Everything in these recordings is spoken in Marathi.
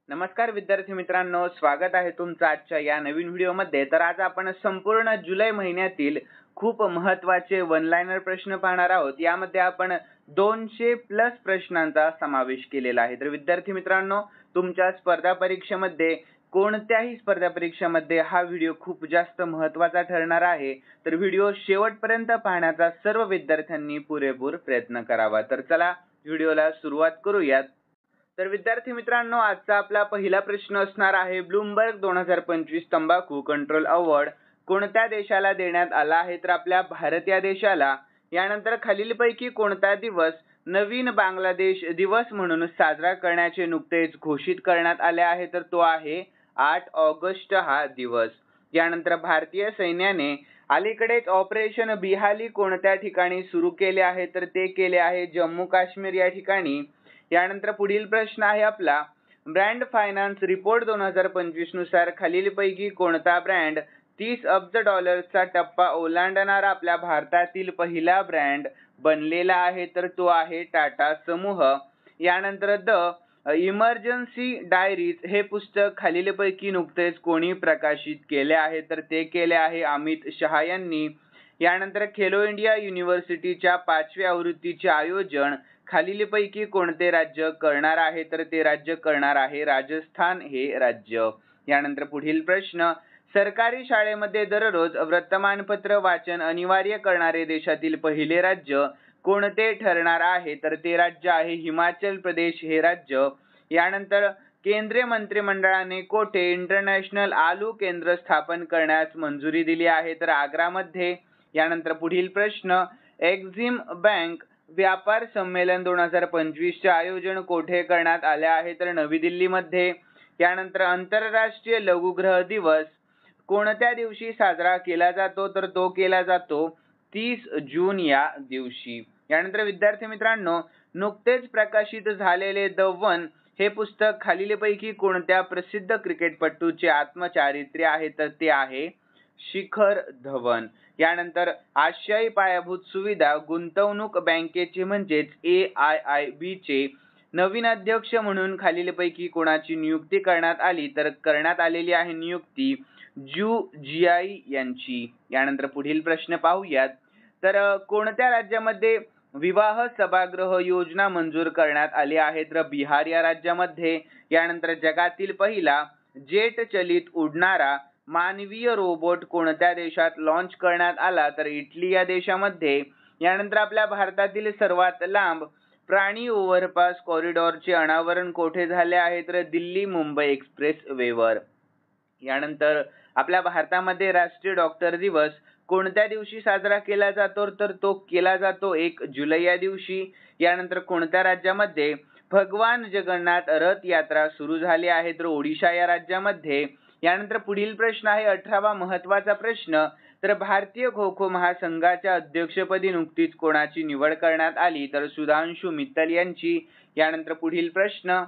नमस्कार विद्यार्थी मित्रांनो, स्वागत आहे तुमचं आजच्या या नवीन व्हिडिओमध्ये। तर आज आपण संपूर्ण जुलै महिन्यातील खूप महत्त्वाचे वन लाइनर प्रश्न पाहणार आहोत। यामध्ये आपण 200 प्लस प्रश्नांचा समावेश केलेला आहे। तर विद्यार्थी मित्रांनो, तुमच्या स्पर्धा परीक्षेमध्ये कोणत्याही स्पर्धा परीक्षेमध्ये हा व्हिडिओ खूप जास्त महत्त्वाचा ठरणार आहे। तर व्हिडिओ शेवटपर्यंत पाहण्याचा सर्व विद्यार्थ्यांनी पुरेपूर प्रयत्न करावा। तर चला व्हिडिओला सुरुवात करूयात। तर विद्यार्थी मित्रांनो, आजचा आपला पहिला प्रश्न असणार आहे, ब्लूमबर्ग 2025 तंबाखू कंट्रोल अवॉर्ड कोणत्या देशाला देण्यात आला आहे? तर आपल्या भारत या देशाला। यानंतर खालीलपैकी कोणता दिवस नवीन बांगलादेश दिवस म्हणून साजरा करण्याचे नुकतेच घोषित करण्यात आले आहे? तर तो आहे 8 ऑगस्ट हा दिवस। यानंतर भारतीय सैन्याने अलीकडेच ऑपरेशन बिहाली कोणत्या ठिकाणी सुरू केले आहे? तर ते केले आहे जम्मू काश्मीर या ठिकाणी। यानंतर पुढील प्रश्न आहे आपला, ब्रँड फायनान्स रिपोर्ट 2025 नुसार खालीलपैकी कोणता ब्रँड 30 अब्ज डॉलर्सचा टप्पा ओलांडणारा आपल्या भारतातील पहिला ब्रँड बनलेला आहे? तर तो आहे टाटा समूह। यानंतर द इमर्जन्सी डायरीज हे पुस्तक खालीलपैकी नुकतेच कोणी प्रकाशित केले आहे? तर ते केले आहे अमित शहा यांनी। यानंतर खेलो इंडिया युनिव्हर्सिटीच्या 5व्या आवृत्तीचे आयोजन खालीलपैकी कोणते राज्य करणार आहे? तर ते राज्य करणार आहे राजस्थान हे राज्य। यानंतर पुढील प्रश्न, सरकारी शाळेमध्ये दररोज वर्तमानपत्र वाचन अनिवार्य करणारे देशातील पहिले राज्य कोणते ठरणार आहे? तर ते राज्य आहे हिमाचल प्रदेश हे राज्य। यानंतर केंद्रीय मंत्रिमंडळाने कोठे इंटरनॅशनल आलू केंद्र स्थापन करण्यास मंजुरी दिली आहे? तर आग्रामध्ये। यानंतर पुढील प्रश्न, एक्झिम बँक व्यापार संमेलन 2025 चे आयोजन कोठे करण्यात आले आहे? तर नवी दिल्लीमध्ये। यानंतर आंतरराष्ट्रीय लघुग्रह दिवस कोणत्या दिवशी साजरा केला जातो? तर तो केला जातो 30 जून या दिवशी। यानंतर विद्यार्थी मित्रांनो, नुकतेच प्रकाशित झालेले द वन हे पुस्तक खालीलपैकी कोणत्या प्रसिद्ध क्रिकेटपटूचे आत्मचरित्र आहे? तर ते आहे शिखर धवन। यानंतर आशियाई पायाभूत सुविधा गुंतवणूक बँकेचे म्हणजेच AIIB चे नवीन अध्यक्ष म्हणून खालीलपैकी कोणाची नियुक्ती करण्यात आली? तर करण्यात आलेली आहे नियुक्ती जू जिआई यांची। यानंतर पुढील प्रश्न पाहूयात, तर कोणत्या राज्यामध्ये विवाह सभागृह योजना मंजूर करण्यात आली आहे? तर बिहार या राज्यामध्ये। यानंतर जगातील पहिला जेट चलित उडणारा मानवीय रोबोट कोणत्या देशात लॉन्च करण्यात आला? तर इटली या देशामध्ये। यानंतर आपल्या भारतातील सर्वात लांब प्राणी ओव्हरपास कॉरिडॉरचे अनावरण कोठे झाले आहे? तर दिल्ली मुंबई एक्सप्रेस वेवर। यानंतर आपल्या भारतामध्ये राष्ट्रीय डॉक्टर दिवस कोणत्या दिवशी साजरा केला जातो? तर तो केला जातो 1 जुलै या दिवशी। यानंतर कोणत्या राज्यामध्ये भगवान जगन्नाथ रथ यात्रा सुरू झाली आहे? तर ओडिशा या राज्यामध्ये। यानंतर पुढील प्रश्न आहे 18वा महत्त्वाचा प्रश्न, तर भारतीय खो खो महासंघाच्या अध्यक्षपदी नुकतीच कोणाची निवड करण्यात आली? तर सुधांशु मित्तल यांची। यानंतर पुढील प्रश्न,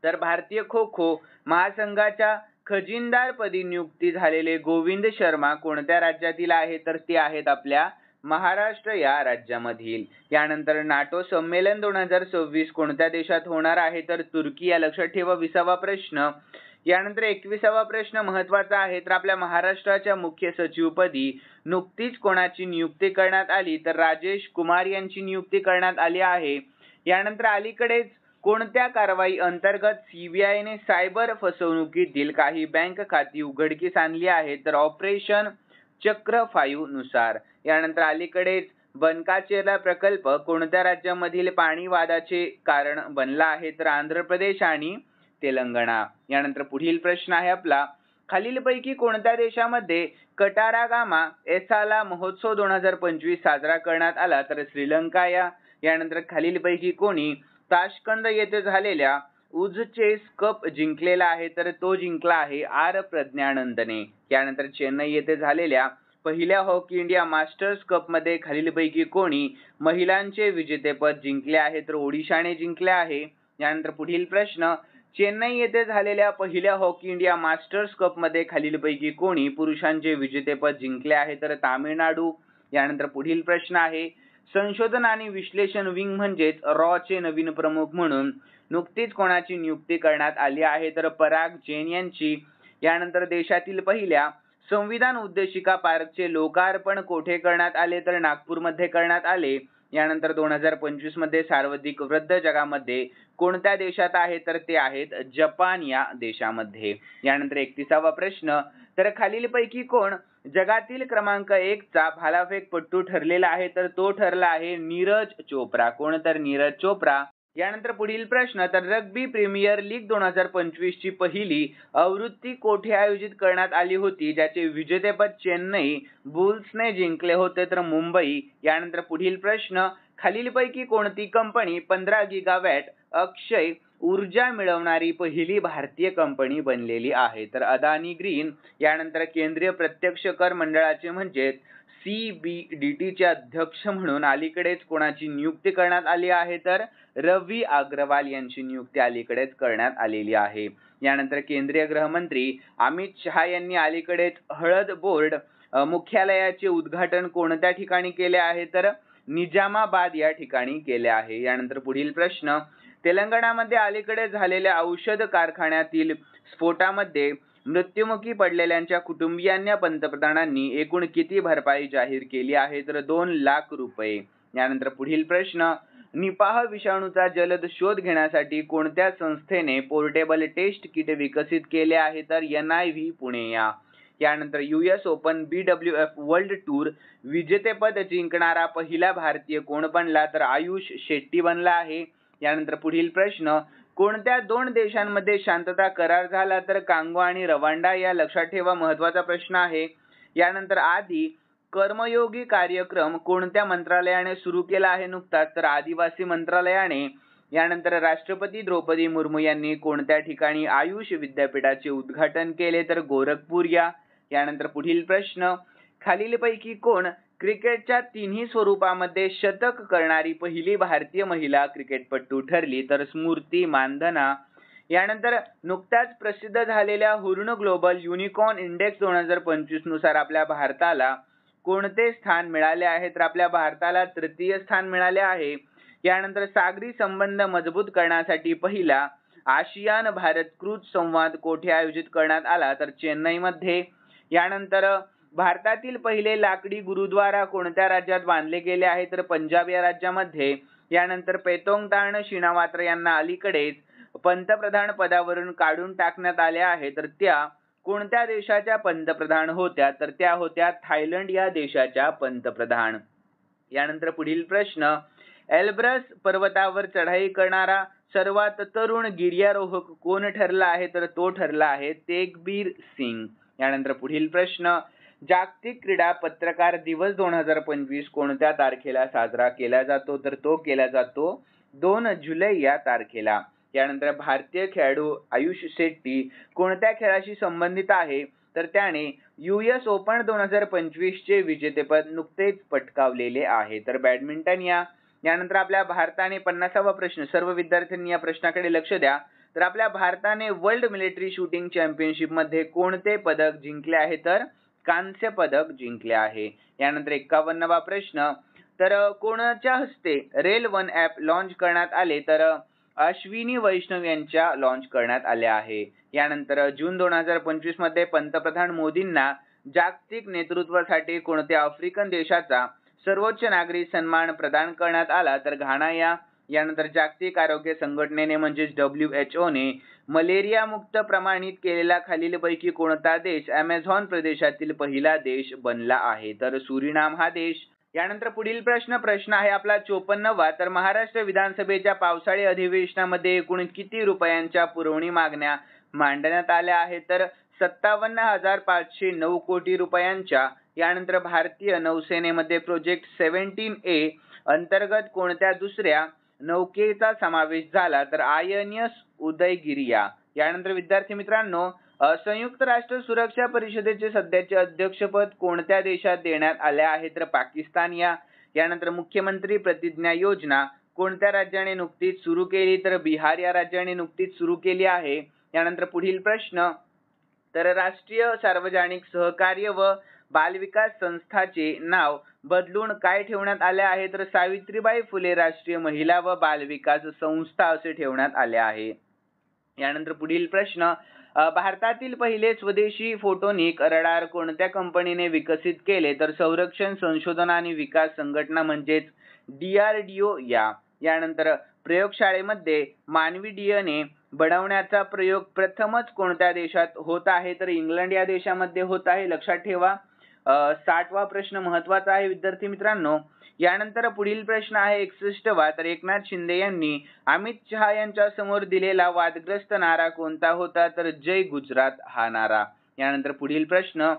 तर भारतीय खो खो महासंघाच्या खजिनदारपदी नियुक्ती झालेले गोविंद शर्मा कोणत्या राज्यातील आहे? तर ते आहेत आपल्या महाराष्ट्र या राज्यामधील। यानंतर नाटो संमेलन 2026 कोणत्या देशात होणार आहे? तर तुर्की या लक्षात ठेवा 20वा प्रश्न। यानंतर 21वा प्रश्न महत्त्वाचा आहे, तर आपल्या महाराष्ट्राच्या मुख्य सचिवपदी नुकतीच कोणाची नियुक्ती करण्यात आली? तर राजेश कुमार यांची नियुक्ती करण्यात आली आहे। यानंतर अलीकडेच कोणत्या कारवाई अंतर्गत CBIने सायबर फसवणुकीतील काही बँक खाती उघडकीस आणली आहे? तर ऑपरेशन चक्र 5 नुसार। यानंतर अलीकडेच बनकाचेर्ला प्रकल्प कोणत्या राज्यामधील पाणी वादाचे कारण बनला आहे? तर आंध्र प्रदेश आणि तेलंगणा। यानंतर पुढील प्रश्न आहे आपला, खालीलपैकी कोणत्या देशामध्ये कटारागामा एसाला महोत्सव 2025 साजरा करण्यात आला? तर श्रीलंका या। यानंतर खालीलपैकी कोणी ताशकंद येथे झालेल्या उझचेस कप जिंकलेला आहे? तर तो जिंकला आहे आर प्रज्ञानंदने। यानंतर चेन्नई येथे झालेल्या पहिल्या हॉकी इंडिया मास्टर्स कप मध्ये खालीलपैकी कोणी महिलांचे विजेतेपद जिंकले आहे? तर ओडिशाने जिंकले आहे। यानंतर पुढील प्रश्न, चेन्नई येथे झालेल्या पहिल्या हॉकी इंडिया मास्टर्स कप मध्ये खालीलपैकी कोणी पुरुषांचे विजेतेपद जिंकले आहे? तर तामिळनाडू। यानंतर पुढील प्रश्न आहे, संशोधन आणि विश्लेषण विंग म्हणजेच रॉचे नवीन प्रमुख म्हणून नुकतीच कोणाची नियुक्ती करण्यात आली आहे तर पराग जैन यांची. यानंतर देशातील पहिल्या संविधान उद्देशिका पार्कचे लोकार्पण कोठे करण्यात आले तर नागपूरमध्ये करण्यात आले. यानंतर 2025 मध्ये सर्वाधिक वृद्ध जगामध्ये कोणत्या देशात आहे तर ते आहेत जपान या देशामध्ये. यानंतर 31वा प्रश्न, तर खालीलपैकी कोण जगातील क्रमांक 1 चा भालाफेकपटू ठरलेला आहे तर तो ठरला आहे नीरज चोप्रा. कोण तर नीरज चोप्रा. यानंतर पुढील प्रश्न, तर रग्बी प्रीमियर लीग 2025 ची पहिली आवृत्ती कोठे आयोजित करण्यात आली होती ज्याचे विजेतेपद चेन्नई बुल्सने जिंकले होते तर मुंबई. यानंतर पुढील प्रश्न, खालीलपैकी कोणती कंपनी 15 गिगावॅट अक्षय ऊर्जा मिळवणारी पहिली भारतीय कंपनी बनलेली आहे तर अदानी ग्रीन. यानंतर केंद्रीय प्रत्यक्ष कर मंडळाचे म्हणजेच CBDT चे अध्यक्ष म्हणून अलीकडेच कोणाची नियुक्ती करण्यात आली आहे तर रवी अग्रवाल यांची नियुक्ती अलीकडेच करण्यात आलेली आहे. यानंतर केंद्रीय गृहमंत्री अमित शहा यांनी अलीकडेच हळद बोर्ड मुख्यालयाचे उद्घाटन कोणत्या ठिकाणी केले आहे तर निजामाबाद या ठिकाणी केले आहे. यानंतर पुढील प्रश्न, तेलंगणामध्ये अलीकडे झालेल्या औषध कारखान्यातील स्फोटामध्ये मृत्युमुखी पडलेल्यांच्या कुटुंबियांना पंतप्रधानांनी एकूण किती भरपाई जाहीर केली आहे तर 2 लाख रुपये. यानंतर पुढील प्रश्न, निपाह विषाणूचा जलद शोध घेण्यासाठी कोणत्या संस्थेने पोर्टेबल टेस्ट किट विकसित केले आहे तर NIV पुणे या. यानंतर US open BWF world tour विजेतेपद जिंकणारा पहिला भारतीय कोण बनला तर आयुष शेट्टी बनला आहे. यानंतर पुढील प्रश्न, कोणत्या 2 देशांमध्ये शांतता करार झाला तर कांगो आणि रवांडा. या लक्षात ठेवा, महत्त्वाचा प्रश्न आहे. यानंतर आदी कर्मयोगी कार्यक्रम कोणत्या मंत्रालयाने सुरू केला आहे नुकताच तर आदिवासी मंत्रालयाने. यानंतर राष्ट्रपती द्रौपदी मुर्मू यांनी कोणत्या ठिकाणी आयुष विद्यापीठाचे उद्घाटन केले तर गोरखपूर या. यानंतर पुढील प्रश्न, खालीलपैकी कोण क्रिकेटच्या तिन्ही स्वरूपामध्ये शतक करणारी पहिली भारतीय महिला क्रिकेटपटू ठरली तर स्मृती मानधना. यानंतर नुकत्याच प्रसिद्ध झालेल्या हुर्न ग्लोबल युनिकॉर्न इंडेक्स 2025 नुसार आपल्या भारताला कोणते स्थान मिळाले आहे तर आपल्या भारताला 3य स्थान मिळाले आहे. यानंतर सागरी संबंध मजबूत करण्यासाठी पहिला आशियान भारत क्रूझ संवाद कोठे आयोजित करण्यात आला तर चेन्नईमध्ये. यानंतर भारतातील पहिले लाकडी गुरुद्वारा कोणत्या राज्यात बांधले गेले आहे तर पंजाब या राज्यामध्ये. यानंतर पेतोंगतान शिनावात्रा यांना अलीकडेच पंतप्रधान पदावरून काढून टाकण्यात आले आहे तर त्या कोणत्या देशाच्या पंतप्रधान होत्या तर त्या होत्या थायलंड या देशाच्या पंतप्रधान. यानंतर पुढील प्रश्न, एल्ब्रस पर्वतावर चढाई करणारा सर्वात तरुण गिर्यारोहक कोण ठरला आहे तर तो ठरला आहे तेगबीर सिंग. यानंतर पुढील प्रश्न, जागतिक क्रीडा पत्रकार दिवस 2025 कोणत्या तारखेला साजरा केला जातो तर तो केला जातो 2 जुलै या तारखेला. यानंतर भारतीय खेळाडू आयुष शेट्टी कोणत्या खेळाशी संबंधित आहे तर त्याने US ओपन 2025 चे विजेतेपद नुकतेच पटकावलेले आहे तर बॅडमिंटन या. यानंतर आपल्या भारताने 50वा प्रश्न, सर्व विद्यार्थ्यांनी या प्रश्नाकडे लक्ष द्या. तर आपल्या भारताने वर्ल्ड मिलिटरी शूटिंग चॅम्पियनशिप मध्ये कोणते पदक जिंकले आहे तर कांस्य पदक जिंकले आहे. यानंतर 51वा प्रश्न, तर कोणाच्या हस्ते रेल वन ॲप लॉन्च करण्यात आले तर अश्विनी वैष्णव यांच्या लॉन्च करण्यात आले आहे. यानंतर जून 2025 मध्ये पंतप्रधान मोदींना जागतिक नेतृत्वासाठी कोणत्या आफ्रिकन देशाचा सर्वोच्च नागरी सन्मान प्रदान करण्यात आला तर घाना या. यानंतर जागतिक आरोग्य संघटनेने म्हणजेच WHO ने मलेरिया मुक्त प्रमाणित केलेला खालीलपैकी कोणता देश अमेझॉन प्रदेशातील पहिला देश बनला आहे तर सुरिनाम हा देश. यानंतर पुढील प्रश्न आहे आपला 54वा, तर महाराष्ट्र विधानसभेच्या पावसाळी अधिवेशनामध्ये एकूण किती रुपयांच्या पुरवणी मागण्या मांडण्यात आल्या आहेत तर 57,509 कोटी रुपयांच्या. यानंतर भारतीय नौसेनेमध्ये प्रोजेक्ट 17A अंतर्गत कोणत्या दुसऱ्या नौकेचा समावेश झाला तर INS उदयगिरी या. यानंतर विद्यार्थी मित्रांनो, संयुक्त राष्ट्र सुरक्षा परिषदेचे सध्याचे अध्यक्षपद कोणत्या देशात देण्यात आले आहे तर पाकिस्तान या. यानंतर मुख्यमंत्री प्रतिज्ञा योजना कोणत्या राज्याने नुकतीच सुरू केली तर बिहार या राज्याने नुकतीच सुरू केली आहे. यानंतर पुढील प्रश्न, तर राष्ट्रीय सार्वजनिक सहकार्य व बालविकास संस्थाचे नाव बदलून काय ठेवण्यात आले आहे तर सावित्रीबाई फुले राष्ट्रीय महिला व बालविकास संस्था असे ठेवण्यात आले आहे. यानंतर पुढील प्रश्न, भारतातील पहिले स्वदेशी फोटोनिक रडार कोणत्या कंपनीने विकसित केले तर संरक्षण संशोधन आणि विकास संघटना म्हणजेच DRDO या. यानंतर प्रयोगशाळेमध्ये मानवी DNA बनवण्याचा प्रयोग प्रथमच कोणत्या देशात होत आहे तर इंग्लंड या देशामध्ये होत आहे, लक्षात ठेवा. 60वा प्रश्न महत्त्वाचा आहे विद्यार्थी मित्रांनो. यानंतर पुढील प्रश्न आहे 61वा, तर एकनाथ शिंदे यांनी अमित शहा यांच्या समोर दिलेला वादग्रस्त नारा कोणता होता तर जय गुजरात हा नारा. यानंतर पुढील प्रश्न,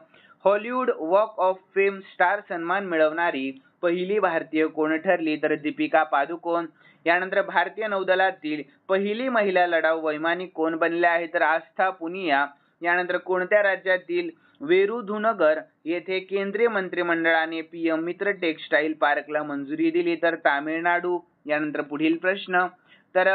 Hollywood walk of fame star सन्मान मिळवणारी पहिली भारतीय कोण ठरली तर दीपिका पादुकोण. यानंतर भारतीय नौदलातील पहिली महिला लढाऊ वैमानिक कोण बनले आहे तर आस्था पुनिया. यानंतर कोणत्या राज्यातील वेरुधुनगर येथे केंद्रीय मंत्रिमंडळाने PM मित्र टेक्सटाईल पार्कला मंजुरी दिली तर तामिळनाडू. यानंतर पुढील प्रश्न, तर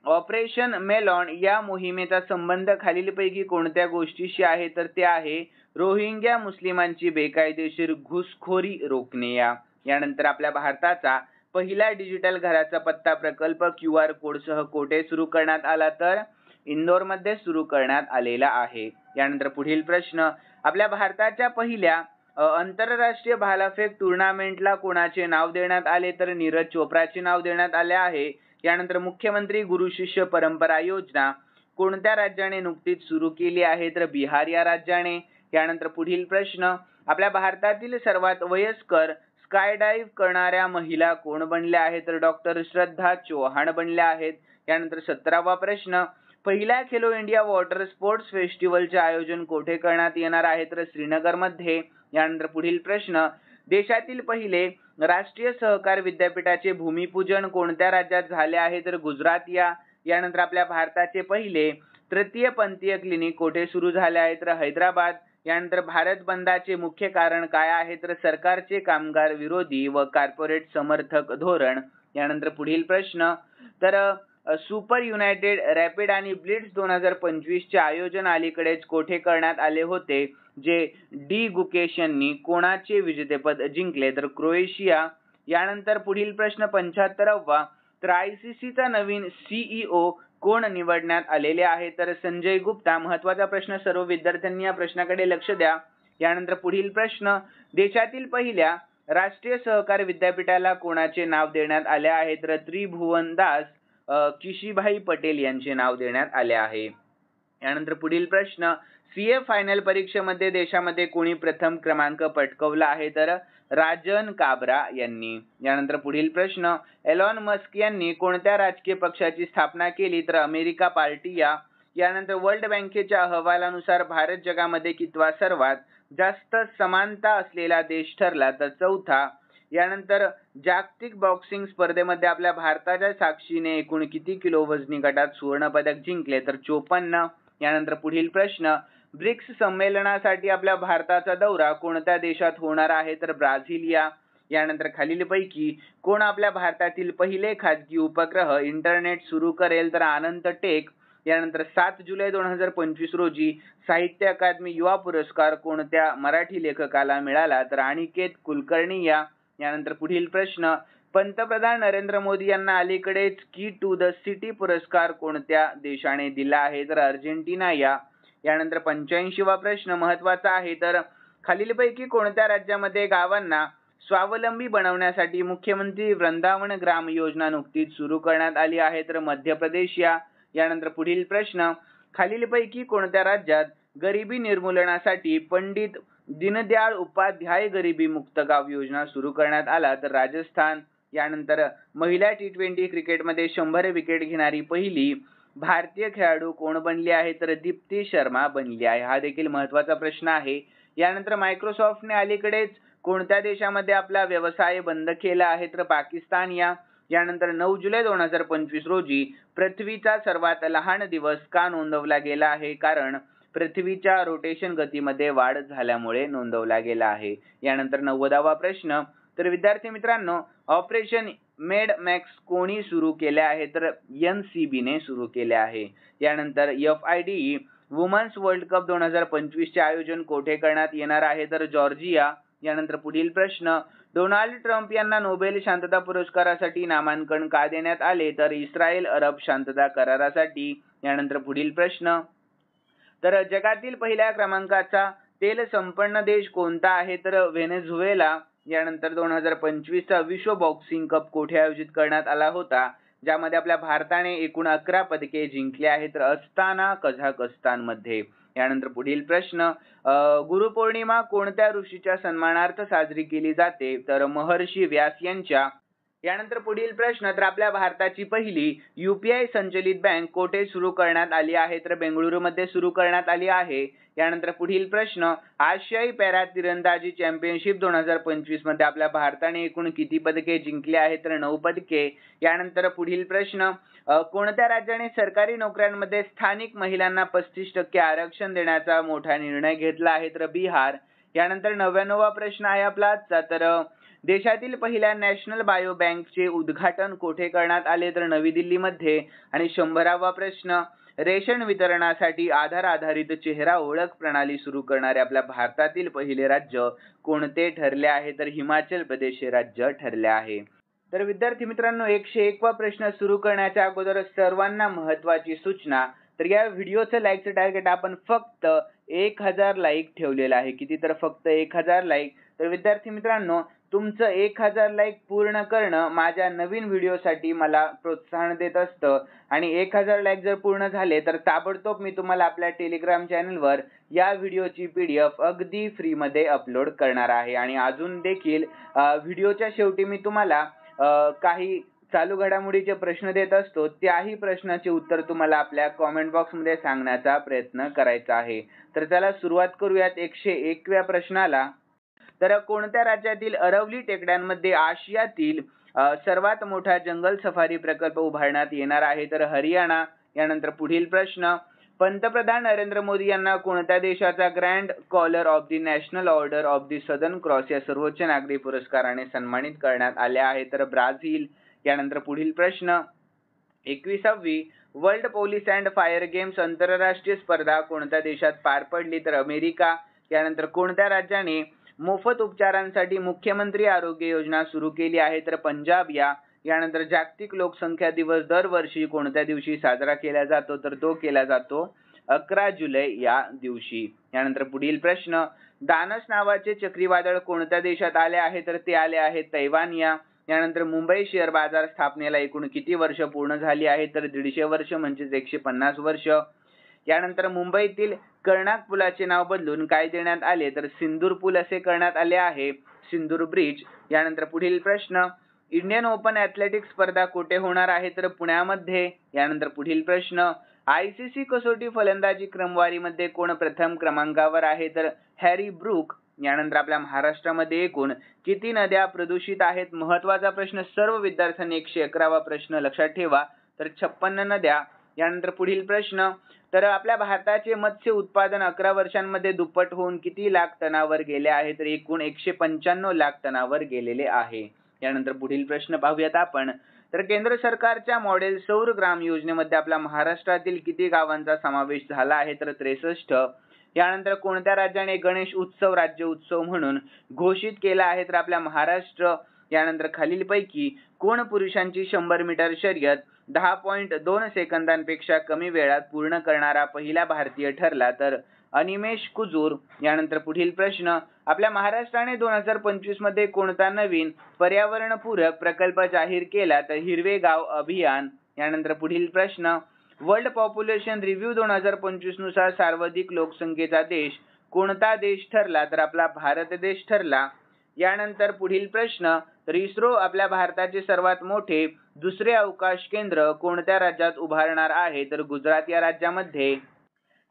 ऑपरेशन मेलॉन या मोहिमेचा संबंध खालीलपैकी कोणत्या गोष्टीशी आहे तर ते आहे रोहिंग्या मुस्लिमांची बेकायदेशीर घुसखोरी रोखणे या. यानंतर आपल्या भारताचा पहिला डिजिटल घराचा पत्ता प्रकल्प QR कोडसह कोठे सुरू करण्यात आला तर इंदोरमध्ये सुरू करण्यात आलेला आहे. यानंतर पुढील प्रश्न, आपल्या भारताच्या पहिल्या आंतरराष्ट्रीय भालाफेक टुर्नामेंटला कोणाचे नाव देण्यात आले तर नीरज चोप्राचे नाव देण्यात आले आहे. यानंतर मुख्यमंत्री गुरु शिष्य परंपरा योजना कोणत्या राज्याने नुकतीच सुरू केली आहे तर बिहार या राज्याने. यानंतर पुढील प्रश्न, आपल्या भारतातील सर्वात वयस्कर स्काय डाईव्ह करणाऱ्या महिला कोण बनल्या आहेत तर डॉक्टर श्रद्धा चौहान बनल्या आहेत. यानंतर 17वा प्रश्न, पहिल्या खेलो इंडिया वॉटर स्पोर्ट्स फेस्टिवलचे आयोजन कोठे करण्यात येणार आहे तर श्रीनगरमध्ये. यानंतर पुढील प्रश्न, देशातील पहिले राष्ट्रीय सहकार विद्यापीठाचे भूमिपूजन कोणत्या राज्यात झाले आहे तर गुजरात या. यानंतर आपल्या भारताचे पहिले तृतीय पंथीय क्लिनिक कोठे सुरू झाले आहे तर हैदराबाद. यानंतर भारत बंदाचे मुख्य कारण काय आहे तर सरकारचे कामगार विरोधी व कॉर्पोरेट समर्थक धोरण. यानंतर पुढील प्रश्न, तर सुपर युनायटेड रॅपिड आणि ब्लिट्झ 2025 चे आयोजन अलीकडेच कोठे करण्यात आले होते जे डी गुकेश यांनी कोणाचे विजेतेपद जिंकले तर क्रोएशिया. यानंतर पुढील प्रश्न 75वा, तर ICCचा नवीन CEO कोण निवडण्यात आलेले आहे तर संजय गुप्ता. महत्त्वाचा प्रश्न, सर्व विद्यार्थ्यांनी या प्रश्नाकडे लक्ष द्या. यानंतर पुढील प्रश्न, देशातील पहिल्या राष्ट्रीय सहकार विद्यापीठाला कोणाचे नाव देण्यात आले आहे तर त्रिभुवनदास किशीभाई पटेल यांचे नाव देण्यात आले आहे. यानंतर पुढील प्रश्न, CA फायनल परीक्षेमध्ये देशामध्ये कोणी प्रथम क्रमांक पटकावला आहे तर राजन काबरा यांनी. यानंतर पुढील प्रश्न, एलॉन मस्क यांनी कोणत्या राजकीय पक्षाची स्थापना केली तर अमेरिका पार्टी या. यानंतर वर्ल्ड बँकेच्या अहवालानुसार भारत जगामध्ये कितवा सर्वात जास्त समानता असलेला देश ठरला तर चौथा. यानंतर जागतिक बॉक्सिंग स्पर्धेमध्ये आपल्या भारताच्या साक्षीने एकूण किती किलो वजनी गटात सुवर्ण पदक जिंकले तर 54. यानंतर पुढील प्रश्न, ब्रिक्स संमेलनासाठी आपल्या भारताचा दौरा कोणत्या देशात होणार आहे तर ब्राझील या. यानंतर खालीलपैकी कोण आपल्या भारतातील पहिले खाजगी उपग्रह इंटरनेट सुरू करेल तर आनंद टेक. यानंतर 7 जुलै 2025 रोजी साहित्य अकादमी युवा पुरस्कार कोणत्या मराठी लेखकाला मिळाला तर अनिकेत कुलकर्णी या. यानंतर पुढील प्रश्न, पंतप्रधान नरेंद्र मोदी यांना अलीकडेच की टू द सिटी पुरस्कार कोणत्या देशाने दिला आहे तर अर्जेंटिना या. यानंतर 85वा प्रश्न महत्त्वाचा आहे, तर खालीलपैकी कोणत्या राज्यामध्ये गावांना स्वावलंबी बनवण्यासाठी मुख्यमंत्री वृंदावन ग्राम योजना नुकतीच सुरू करण्यात आली आहे तर मध्य प्रदेश या. यानंतर पुढील प्रश्न, खालीलपैकी कोणत्या राज्यात गरिबी निर्मूलनासाठी पंडित दीनदयाळ उपाध्याय गरिबी मुक्त गाव योजना सुरू करण्यात आला तर राजस्थान. यानंतर महिला T20 क्रिकेटमध्ये 100 विकेट घेणारी पहिली भारतीय खेळाडू कोण बनली आहे तर दीप्ती शर्मा बनली आहे. हा देखील महत्त्वाचा प्रश्न आहे. यानंतर मायक्रोसॉफ्टने अलीकडेच कोणत्या देशामध्ये आपला व्यवसाय बंद केला आहे तर पाकिस्तान या. यानंतर 9 जुलै 2025 रोजी पृथ्वीचा सर्वात लहान दिवस का नोंदवला गेला आहे कारण पृथ्वीच्या रोटेशन गतीमध्ये वाढ झाल्यामुळे नोंदवला गेला आहे. यानंतर 90वा प्रश्न, तर विद्यार्थी मित्रांनो, ऑपरेशन मेड मॅक्स कोणी सुरू केले आहे तर NCB ने सुरू केले आहे. यानंतर FIDE वुमन्स वर्ल्ड कप 2025 चे आयोजन कोठे करण्यात येणार आहे? तर जॉर्जिया. यानंतर पुढील प्रश्न, डोनाल्ड ट्रम्प यांना नोबेल शांतता पुरस्कारासाठी नामांकन का देण्यात आले? तर इस्रायल अरब शांतता करारासाठी. यानंतर पुढील प्रश्न, तर जगातील पहिल्या क्रमांकाचा तेल संपन्न देश कोणता आहे? तर व्हेनेझुएला. यानंतर 2025 चा विश्व बॉक्सिंग कप कोठे आयोजित करण्यात आला होता? ज्यामध्ये आपल्या भारताने एकूण 11 पदके जिंकली आहेत, तर अस्ताना कझाकस्तान मध्ये. यानंतर पुढील प्रश्न, गुरुपौर्णिमा कोणत्या ऋषीच्या सन्मानार्थ साजरी केली जाते? तर महर्षी व्यास यांच्या. यानंतर पुढील प्रश्न, तर आपल्या भारताची पहिली UPI संचलित बँक कोठे सुरू करण्यात आली आहे? तर बेंगळुरूमध्ये सुरू करण्यात आली आहे. यानंतर पुढील प्रश्न, आशियाई पॅरा तिरंदाजी चॅम्पियनशिप 2025 मध्ये आपल्या भारताने एकूण किती पदके जिंकली आहेत? तर 9 पदके. यानंतर पुढील प्रश्न, कोणत्या राज्याने सरकारी नोकऱ्यांमध्ये स्थानिक महिलांना 35% आरक्षण देण्याचा मोठा निर्णय घेतला आहे? तर बिहार. यानंतर 99वा प्रश्न आहे आपला आजचा, तर देशातील पहिल्या नॅशनल बायो बँकचे उद्घाटन कोठे करण्यात आले? तर नवी दिल्लीमध्ये. आणि 100वा प्रश्न, रेशन वितरणासाठी आधार आधारित चेहरा ओळख प्रणाली सुरू करणारे आपल्या भारतातील पहिले राज्य कोणते ठरले आहे? तर हिमाचल प्रदेश हे राज्य ठरले आहे. तर विद्यार्थी मित्रांनो, 101वा प्रश्न सुरू करण्याच्या अगोदर सर्वांना महत्त्वाची सूचना, तर या व्हिडिओचं लाईकचं टार्गेट आपण फक्त 1000 लाईक ठेवलेलं आहे. किती? तर फक्त 1000 लाईक. तर विद्यार्थी मित्रांनो, तुमचं 1000 लाईक पूर्ण करणं माझ्या नवीन व्हिडिओसाठी मला प्रोत्साहन देत असतं. आणि 1000 लाईक जर पूर्ण झाले तर ताबडतोब मी तुम्हाला आपल्या टेलिग्राम चॅनलवर या व्हिडिओची PDF अगदी फ्रीमध्ये अपलोड करणार आहे. आणि अजून देखील व्हिडिओच्या शेवटी मी तुम्हाला काही चालू घडामोडीचे प्रश्न देत असतो. त्याही प्रश्नाचे उत्तर तुम्हाला आपल्या कॉमेंट बॉक्समध्ये सांगण्याचा प्रयत्न करायचा आहे. तर चला सुरुवात करूयात 101व्या प्रश्नाला. तर कोणत्या राज्यातील अरवली टेकड्यांमध्ये आशियातील सर्वात मोठा जंगल सफारी प्रकल्प उभारण्यात येणार आहे? तर हरियाणा. यानंतर पुढील प्रश्न, पंतप्रधान नरेंद्र मोदी यांना कोणत्या देशाचा grand collar of the national order of the southern cross या सर्वोच्च नागरी पुरस्काराने सन्मानित करण्यात आले आहे? तर ब्राझील. यानंतर पुढील प्रश्न, 21वी world police and fire games आंतरराष्ट्रीय स्पर्धा कोणत्या देशात पार पडली? तर अमेरिका. यानंतर कोणत्या राज्याने मोफत उपचारांसाठी मुख्यमंत्री आरोग्य योजना सुरू केली आहे? तर पंजाब. यानंतर जागतिक लोकसंख्या दिवस दरवर्षी कोणत्या दिवशी साजरा केला जातो? तर तो केला जातो 11 जुलै या दिवशी. यानंतर पुढील प्रश्न, दानस नावाचे चक्रीवादळ कोणत्या देशात आले आहे? तर ते आले आहे तैवान. यानंतर मुंबई शेअर बाजार स्थापनेला एकूण किती वर्ष पूर्ण झाली आहे? तर 150 वर्ष म्हणजेच 150 वर्ष. यानंतर मुंबईतील कर्णाक पुलाचे नाव बदलून काय देण्यात आले? तर सिंदूर पूल असे करण्यात आले आहे, सिंदूर ब्रिज. यानंतर पुढील प्रश्न, इंडियन ओपन ॲथलेटिक्स स्पर्धा कुठे होणार आहे? तर पुण्यामध्ये. यानंतर पुढील प्रश्न, ICC कसोटी फलंदाजी क्रमवारीमध्ये कोण प्रथम क्रमांकावर आहे? तर हॅरी ब्रूक. यानंतर आपल्या महाराष्ट्रामध्ये एकूण किती नद्या प्रदूषित आहेत? महत्त्वाचा प्रश्न, सर्व विद्यार्थ्यांनी 111वा प्रश्न लक्षात ठेवा. तर 56 नद्या. यानंतर पुढील प्रश्न, तर आपल्या भारताचे मत्स्य उत्पादन 11 वर्षांमध्ये दुप्पट होऊन किती लाख टनावर गेले आहे? तर एकूण 195 लाख टनावर गेलेले आहे. यानंतर पुढील प्रश्न पाहूयात आपण. तर केंद्र सरकारच्या मॉडेल सौर ग्राम योजनेमध्ये आपल्या महाराष्ट्रातील किती गावांचा समावेश झाला आहे? तर 63. यानंतर कोणत्या राज्याने गणेश उत्सव राज्य उत्सव म्हणून घोषित केला आहे? तर आपल्या महाराष्ट्र. यानंतर खालीलपैकी कोण पुरुषांची 100 मीटर शर्यत 10.2 सेकंदांपेक्षा कमी वेळात पूर्ण करणारा पहिला भारतीय ठरला? तर अनिमेश कुजूर. यानंतर पुढील प्रश्न, आपल्या महाराष्ट्राने 2025 मध्ये कोणता नवीन पर्यावरणपूरक प्रकल्प जाहीर केला? तर हिरवे गाव अभियान. यानंतर पुढील प्रश्न, वर्ल्ड पॉप्युलेशन रिव्ह्यू 2025 नुसार सर्वाधिक लोकसंख्येचा देश कोणता देश ठरला? तर आपला भारत देश ठरला. यानंतर पुढील प्रश्न, तर इस्रो आपल्या भारताचे सर्वात मोठे दुसरे अवकाश केंद्र कोणत्या राज्यात उभारणार आहे? तर गुजरात या राज्यामध्ये.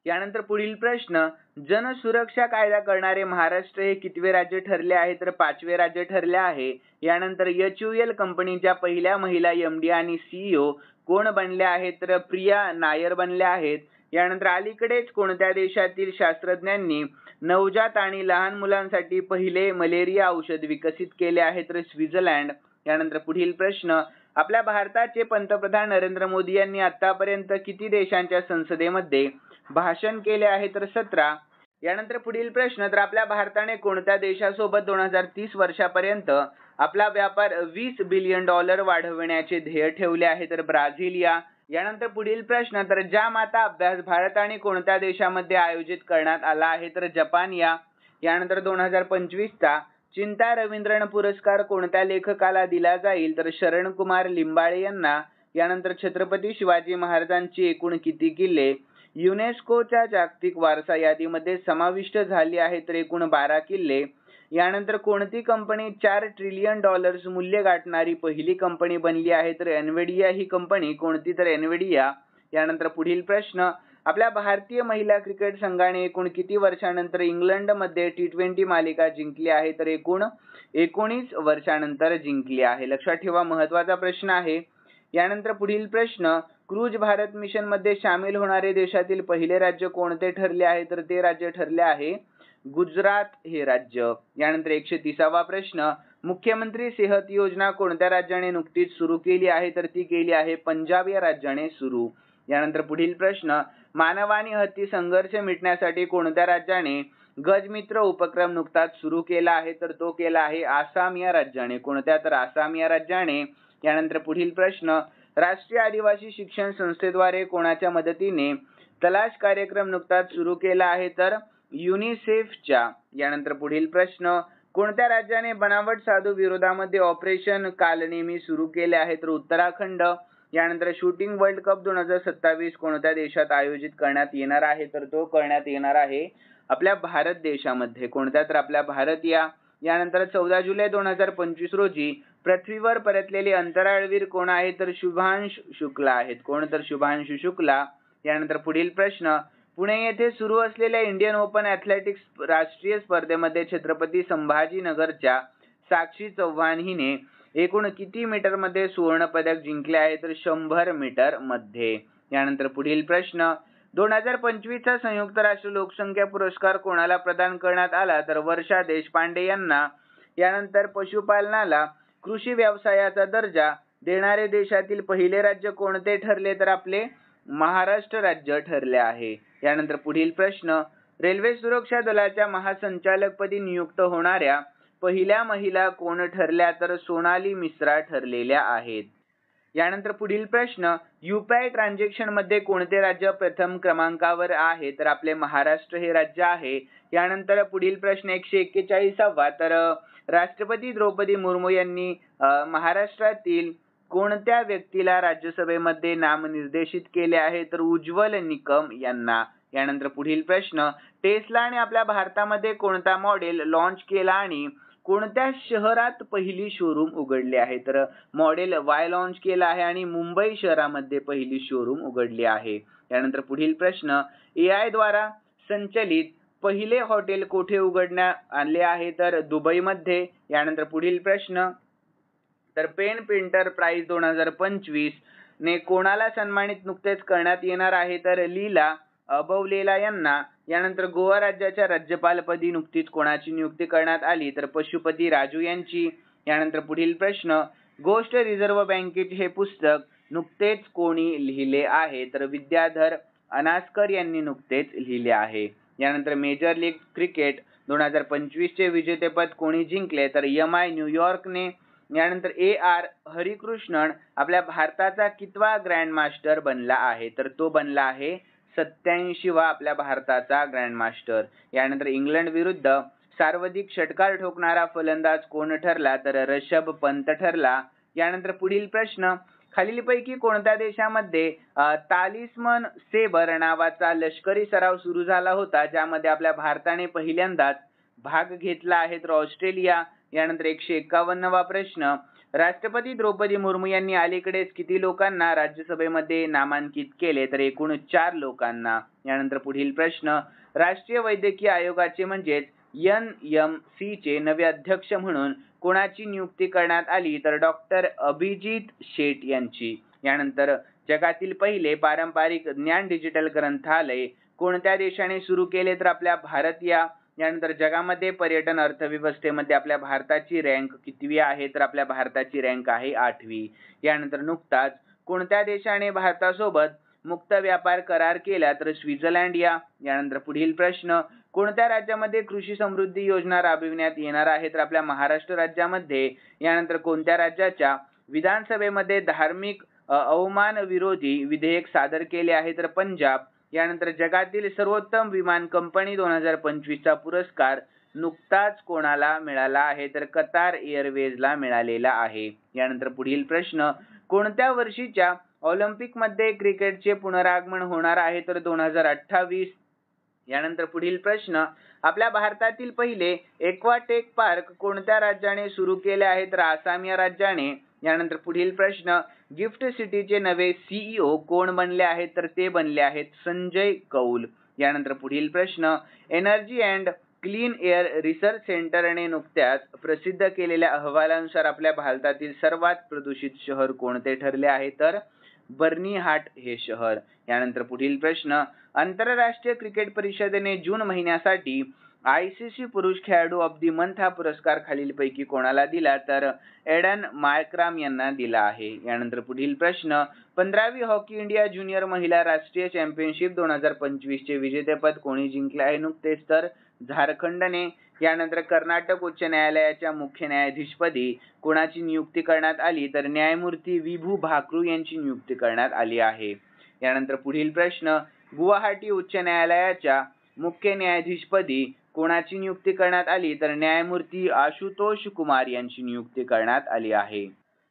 यानंतर पुढील प्रश्न, जनसुरक्षा कायदा करणारे महाराष्ट्र हे कितवे राज्य ठरले आहे? तर 5वे राज्य ठरले आहे. यानंतर HUL कंपनीच्या पहिल्या महिला MD आणि CEO कोण बनल्या आहेत? तर प्रिया नायर बनल्या आहेत. यानंतर अलीकडेच कोणत्या देशातील शास्त्रज्ञांनी नवजात आणि लहान मुलांसाठी पहिले मलेरिया औषध विकसित केले आहे? तर स्वित्झर्लंड. यानंतर पुढील प्रश्न, आपल्या भारताचे पंतप्रधान नरेंद्र मोदी यांनी आतापर्यंत किती देशांच्या संसदेमध्ये भाषण केले आहे तर 17. यानंतर पुढील प्रश्न, तर आपल्या भारताने कोणत्या देशासोबत 2030 वर्षापर्यंत आपला व्यापार $20 बिलियन वाढवण्याचे ध्येय ठेवले आहे तर ब्राझिलिया. यानंतर पुढील प्रश्न, तर ज्या माता अभ्यास भारत आणि कोणत्या देशामध्ये आयोजित करण्यात आला आहे तर जपान या. यानंतर 2025चा चिंता रवींद्रन पुरस्कार कोणत्या लेखकाला दिला जाईल तर शरणकुमार लिंबाळे यांना. यानंतर छत्रपती शिवाजी महाराजांची एकूण किती किल्ले युनेस्कोच्या जागतिक वारसा यादीमध्ये समाविष्ट झाली आहे तर एकूण 12 किल्ले. यानंतर कोणती कंपनी $4 ट्रिलियन मूल्य गाठणारी पहिली कंपनी बनली आहे तर एनव्हिडिया ही कंपनी. कोणती तर एनव्हिडिया. यानंतर पुढील प्रश्न, आपल्या भारतीय महिला क्रिकेट संघाने एकूण किती वर्षानंतर इंग्लंडमध्ये T20 मालिका जिंकली आहे तर एकूण 19 वर्षानंतर जिंकली आहे. लक्षात ठेवा, महत्त्वाचा प्रश्न आहे. यानंतर पुढील प्रश्न, क्रूज भारत मिशन मध्ये सामील होणारे देशातील पहिले राज्य कोणते ठरले आहे तर ते राज्य ठरले आहे गुजरात हे राज्य. यानंतर 130वा प्रश्न, मुख्यमंत्री सेहत योजना कोणत्या राज्याने नुकतीच सुरू केली आहे तर ती केली आहे पंजाब या राज्याने सुरू. यानंतर पुढील प्रश्न, मानव आणि हत्ती संघर्ष मिटण्यासाठी कोणत्या राज्याने गजमित्र उपक्रम नुकताच सुरू केला आहे तर तो केला आहे आसाम या राज्याने. कोणत्या तर आसाम या राज्याने. यानंतर पुढील प्रश्न, राष्ट्रीय आदिवासी शिक्षण संस्थेद्वारे कोणाच्या मदतीने तलाश कार्यक्रम नुकताच सुरू केला आहे तर युनिसेफच्या. यानंतर पुढील प्रश्न, कोणत्या राज्याने बनावट साधू विरोधामध्ये ऑपरेशन कालनेमी सुरू केले आहे तर उत्तराखंड. यानंतर शूटिंग वर्ल्ड कप 2027 कोणत्या देशात आयोजित करण्यात येणार आहे तर तो करण्यात येणार आहे आपल्या भारत देशामध्ये. कोणत्या तर आपल्या भारत या. यानंतर 14 जुलै 2025 रोजी पृथ्वीवर परतलेले अंतराळवीर कोण आहे तर शुभांश शुक्ला आहेत. कोण तर शुभांशु शुक्ला. यानंतर पुढील प्रश्न, पुणे येथे सुरू असलेल्या इंडियन ओपन ॲथलेटिक्स राष्ट्रीय स्पर्धेमध्ये छत्रपती संभाजीनगरच्या साक्षी चव्हाण हिने एकूण किती मीटर मध्ये सुवर्ण पदक जिंकले आहे तर 100 मीटर मध्ये. यानंतर पुढील प्रश्न, 2025 चा संयुक्त राष्ट्र लोकसंख्या पुरस्कार कोणाला प्रदान करण्यात आला तर वर्षा देशपांडे यांना. यानंतर पशुपालनाला कृषी व्यवसायाचा दर्जा देणारे देशातील पहिले राज्य कोणते ठरले तर आपले महाराष्ट्र राज्य ठरले आहे. यानंतर पुढील प्रश्न, रेल्वे सुरक्षा दलाच्या महासंचालकपदी नियुक्त होणाऱ्या पहिल्या महिला कोण ठरल्या तर सोनाली मिश्रा ठरलेल्या आहेत. यानंतर पुढील प्रश्न, UPI ट्रान्झॅक्शन मध्ये कोणते राज्य प्रथम क्रमांकावर आहे तर आपले महाराष्ट्र हे राज्य आहे. यानंतर पुढील प्रश्न 141वा, तर राष्ट्रपती द्रौपदी मुर्मू यांनी महाराष्ट्रातील कोणत्या व्यक्तीला राज्यसभेमध्ये नामनिर्देशित केले आहे तर उज्ज्वल निकम यांना. यानंतर पुढील प्रश्न, टेस्लाने आपल्या भारतामध्ये कोणता मॉडेल लॉन्च केला आणि कोणत्या शहरात पहिली शोरूम उघडली आहे तर मॉडेल Y लॉन्च केला आहे आणि मुंबई शहरामध्ये पहिली शोरूम उघडली आहे. यानंतर पुढील प्रश्न, AI द्वारा संचलित पहिले हॉटेल कोठे उघडण्यात आले आहे तर दुबईमध्ये. यानंतर पुढील प्रश्न, तर पेन पेंटर प्राइज 2025 ने कोणाला सन्मानित नुकतेच करण्यात येणार आहे तर लीला अबवलेला यांना. यानंतर गोवा राज्याच्या राज्यपालपदी नुकतीच कोणाची नियुक्ती करण्यात आली तर पशुपती राजू यांची. यानंतर पुढील प्रश्न, गोष्ट रिझर्व्ह बँकेचे हे पुस्तक नुकतेच कोणी लिहिले आहे तर विद्याधर अनास्कर यांनी नुकतेच लिहिले आहे. यानंतर मेजर लीग क्रिकेट 2025 चे विजेतेपद कोणी जिंकले तर MI न्यूयॉर्कने. यानंतर AR हरिकृष्णन आपल्या भारताचा कितवा ग्रँड मास्टर बनला आहे तर तो बनला आहे 87वा आपल्या भारताचा ग्रँड मास्टर. यानंतर इंग्लंड विरुद्ध सर्वाधिक षटकार ठोकणारा फलंदाज कोण ठरला तर ऋषभ पंत ठरला. यानंतर पुढील प्रश्न, खालीलपैकी कोणत्या देशामध्ये तालिस्मन सेबर नावाचा लष्करी सराव सुरू झाला होता ज्यामध्ये आपल्या भारताने पहिल्यांदाच भाग घेतला आहे तर ऑस्ट्रेलिया. यानंतर 151वा प्रश्न, राष्ट्रपती द्रौपदी मुर्मू यांनी अलीकडेच किती लोकांना राज्यसभेमध्ये नामांकित केले तर एकूण 4 लोकांना. यानंतर पुढील प्रश्न, राष्ट्रीय वैद्यकीय आयोगाचे म्हणजेच NMC चे नवे अध्यक्ष म्हणून कोणाची नियुक्ती करण्यात आली तर डॉक्टर अभिजित शेठ यांची. यानंतर जगातील पहिले पारंपरिक ज्ञान डिजिटल ग्रंथालय कोणत्या देशाने सुरू केले तर आपल्या भारत या. यानंतर जगामध्ये पर्यटन अर्थव्यवस्थेमध्ये आपल्या भारताची रँक कितवी आहे तर आपल्या भारताची रँक आहे 8वी. यानंतर नुकताच कोणत्या देशाने भारतासोबत मुक्त व्यापार करार केला तर स्वित्झर्लंड यानंतर पुढील प्रश्न, कोणत्या राज्यामध्ये कृषी समृद्धी योजना राबविण्यात येणार आहे तर आपल्या महाराष्ट्र राज्यामध्ये. यानंतर कोणत्या राज्याच्या विधानसभेमध्ये धार्मिक अवमान विरोधी विधेयक सादर केले आहे तर पंजाब. यानंतर जगातील सर्वोत्तम विमान कंपनी 2025 चा पुरस्कार नुकताच कोणाला मिळाला आहे तर कतार एअरवेजला मिळालेला आहे. यानंतर पुढील प्रश्न, कोणत्या वर्षीच्या ऑलिम्पिकमध्ये क्रिकेटचे पुनरागमन होणार आहे तर 2028. यानंतर पुढील प्रश्न, आपल्या भारतातील पहिले एक्वाटेक पार्क कोणत्या राज्याने सुरू केले आहे तर आसाम या राज्याने. यानंतर पुढील प्रश्न, गिफ्ट सिटीचे नवे CEO कोण बनले आहेत तर ते बनले आहेत संजय कौल. यानंतर पुढील प्रश्न, energy and clean air research सेंटरने नुकत्याच प्रसिद्ध केलेल्या अहवालानुसार आपल्या भारतातील सर्वात प्रदूषित शहर कोणते ठरले आहे तर बर्निहाट हे शहर. यानंतर पुढील प्रश्न, आंतरराष्ट्रीय क्रिकेट परिषदेने जून महिन्यासाठी ICC पुरुष खेळाडू ऑफ द मंथ हा पुरस्कार खालीलपैकी कोणाला दिला तर एडन मार्क्राम यांना दिला आहे. यानंतर पुढील प्रश्न, 15वी हॉकी इंडिया ज्युनियर महिला राष्ट्रीय चॅम्पियनशिप 2025 चे विजेतेपद कोणी जिंकले आहे नुकतेच तर झारखंडने. यानंतर कर्नाटक उच्च न्यायालयाच्या मुख्य न्यायाधीशपदी कोणाची नियुक्ती करण्यात आली तर न्यायमूर्ती विभू भाकरू यांची नियुक्ती करण्यात आली आहे. यानंतर पुढील प्रश्न, गुवाहाटी उच्च न्यायालयाच्या मुख्य न्यायाधीशपदी कोणाची नियुक्ती करण्यात आली तर न्यायमूर्ती आशुतोष कुमार यांची नियुक्ती करण्यात आली आहे.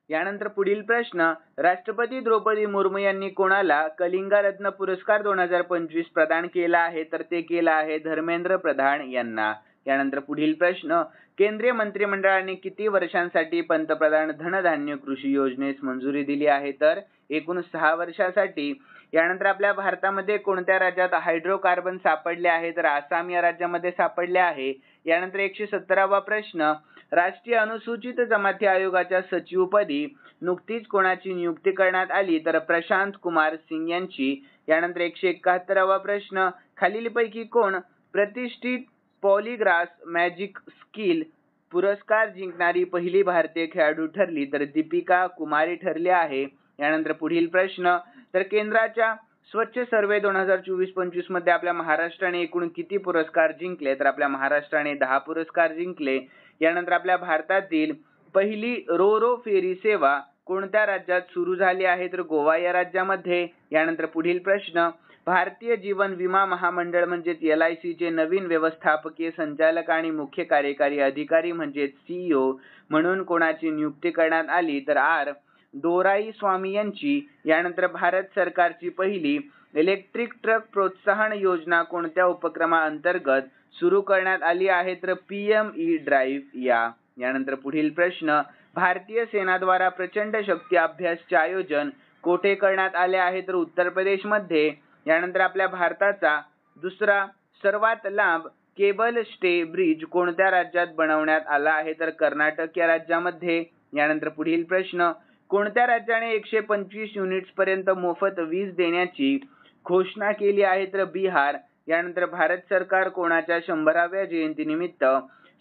यानंतर पुढील प्रश्न, राष्ट्रपती द्रौपदी मुर्मू यांनी कोणाला कलिंगा रत्न पुरस्कार 2025 प्रदान केला आहे तर ते केला आहे धर्मेंद्र प्रधान यांना. यानंतर पुढील प्रश्न, केंद्रीय मंत्रिमंडळाने किती वर्षांसाठी पंतप्रधान धनधान्य कृषी योजनेस मंजुरी दिली आहे तर एकूण 6 वर्षासाठी. यानंतर आपल्या भारतामध्ये कोणत्या राज्यात हायड्रोकार्बन सापडले आहे तर आसाम या राज्यामध्ये सापडले आहे. यानंतर 117वा प्रश्न, राष्ट्रीय अनुसूचित जमाती आयोगाच्या सचिवपदी नुकतीच कोणाची नियुक्ती करण्यात आली तर प्रशांत कुमार सिंग यांची. यानंतर 171वा प्रश्न, खालीलपैकी कोण प्रतिष्ठित पॉलीग्रास मॅजिक स्किल पुरस्कार जिंकणारी पहिली भारतीय खेळाडू ठरली तर दीपिका कुमारी ठरली आहे. यानंतर पुढील प्रश्न, तर केंद्राच्या स्वच्छ सर्वे 2024-25 मध्ये आपल्या महाराष्ट्राने एकूण किती पुरस्कार जिंकले तर आपल्या महाराष्ट्राने 10 पुरस्कार जिंकले. यानंतर आपल्या भारतातील पहिली रो फेरी सेवा कोणत्या राज्यात सुरू झाली आहे तर गोवा या राज्यामध्ये. यानंतर पुढील प्रश्न, भारतीय जीवन विमा महामंडळ म्हणजेच LIC चे नवीन व्यवस्थापकीय संचालक आणि मुख्य कार्यकारी अधिकारी म्हणजेच CEO म्हणून कोणाची नियुक्ती करण्यात आली तर R दोराईस्वामी यांची. यानंतर भारत सरकारची पहिली इलेक्ट्रिक ट्रक प्रोत्साहन योजना कोणत्या उपक्रमाअंतर्गत सुरू करण्यात आली आहे तर PME ड्राईव्ह या. यानंतर पुढील प्रश्न, भारतीय सेनाद्वारा प्रचंड शक्ती अभ्यासचे आयोजन कोठे करण्यात आले आहे तर उत्तर प्रदेश मध्ये. यानंतर आपल्या भारताचा दुसरा सर्वात लांब केबल स्टे ब्रिज कोणत्या राज्यात बनवण्यात आला आहे तर कर्नाटक या राज्यामध्ये. यानंतर पुढील प्रश्न, कोणत्या राज्याने 125 युनिट्स पर्यंत मोफत वीज देण्याची घोषणा केली आहे तर बिहार. यानंतर भारत सरकार कोणाच्या 100व्या जयंतीनिमित्त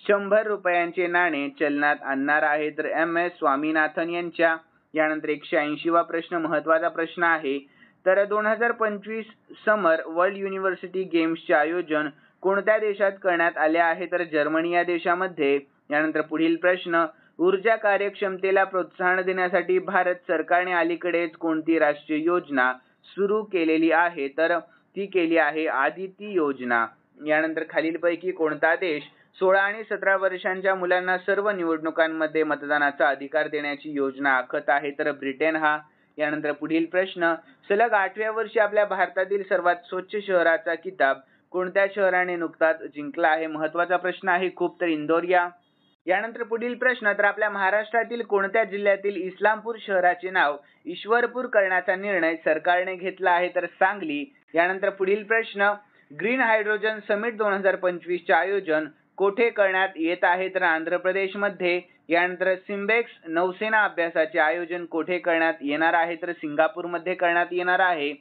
100 रुपयांचे नाणे चलनात आणणार आहे तर MS स्वामीनाथन यांच्या. यानंतर 180वा प्रश्न महत्त्वाचा प्रश्न आहे, तर 2025 समर वर्ल्ड युनिव्हर्सिटी गेम्सचे आयोजन कोणत्या देशात करण्यात आले आहे तर जर्मनी या देशामध्ये. यानंतर पुढील प्रश्न, ऊर्जा कार्यक्षमतेला प्रोत्साहन देण्यासाठी भारत सरकारने अलीकडेच कोणती राष्ट्रीय योजना सुरू केलेली आहे तर ती केली आहे आदिती योजना. यानंतर खालीलपैकी कोणता देश 16 आणि 17 वर्षांच्या मुलांना सर्व निवडणुकांमध्ये मतदानाचा अधिकार देण्याची योजना आखत आहे तर ब्रिटन हा. यानंतर पुढील प्रश्न, सलग 8व्या वर्षी आपल्या भारतातील सर्वात स्वच्छ शहराचा किताब कोणत्या शहराने नुकताच जिंकला आहे. महत्त्वाचा प्रश्न आहे खूप, तर इंदोर या. यानंतर पुढील प्रश्न, तर आपल्या महाराष्ट्रातील कोणत्या जिल्ह्यातील इस्लामपूर शहराचे नाव ईश्वरपूर करण्याचा निर्णय सरकारने घेतला आहे तर सांगली. यानंतर पुढील प्रश्न, ग्रीन हायड्रोजन समिट 2025 चे आयोजन कोठे करण्यात येत आहे तर आंध्र प्रदेश मध्ये. यानंतर सिम्बेक्स नौसेना अभ्यासाचे आयोजन कोठे करण्यात येणार आहे तर सिंगापूर मध्ये करण्यात येणार आहे.